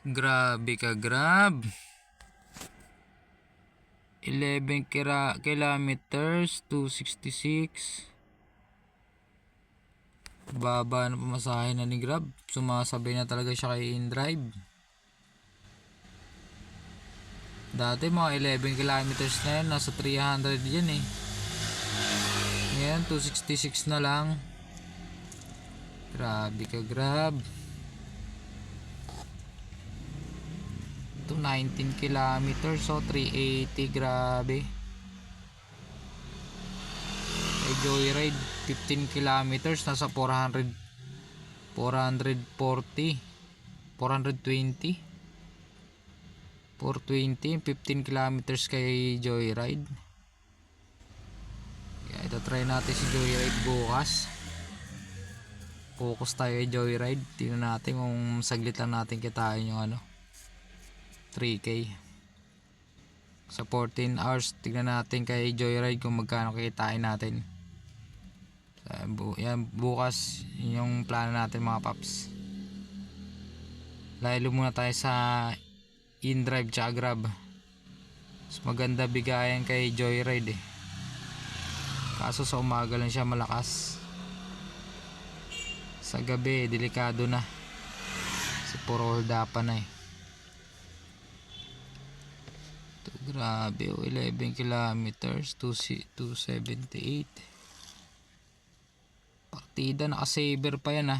Grabe ka, grab. 11 kilometers, 266. Baba na pamasahe na ni Grab. Sumasabay na talaga siya kay InDrive. Dati mga 11 kilometers na yan, nasa 300 yan eh. Ngayon 266 na lang. Grabe ka, Grab. Ito 19 kilometers, so 380. Grabe. Kay Joyride 15 kilometers, nasa 440, 420, 15 kilometers kay Joyride. Kaya ito try natin si Joyride bukas. Focus tayo kay Joyride. Tingnan natin kung saglit lang natin kitain yung 3K sa 14 hours. Tignan natin kay Joyride kung magkano kikitain natin. Yan, bukas yung plano natin mga paps. Lalo muna tayo sa InDrive tsaka Grab. Mas maganda bigayan kay Joyride eh. Kaso sa umaga lang siya malakas. Sa gabi delikado na. Kasi puro holdapan na eh. Grabe, 11 kilometers, 278. Partida, naka-saver pa yan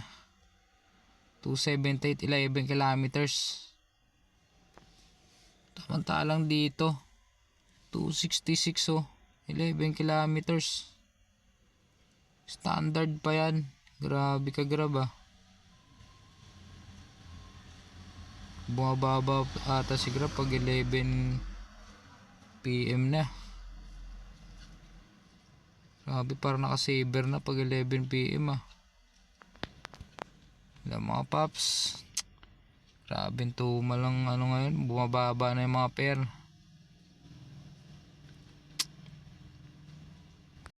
278, 11 kilometers. Tamantalang dito 266 11 kilometers. Standard pa yan. Grabe ka, Grab Bumababa ata si Grab pag 11 PM na. Grabe, parang naka-saver na pag 11 PM mga paps. Grabe, tumal lang ngayon. Bumababa na yung mga pair.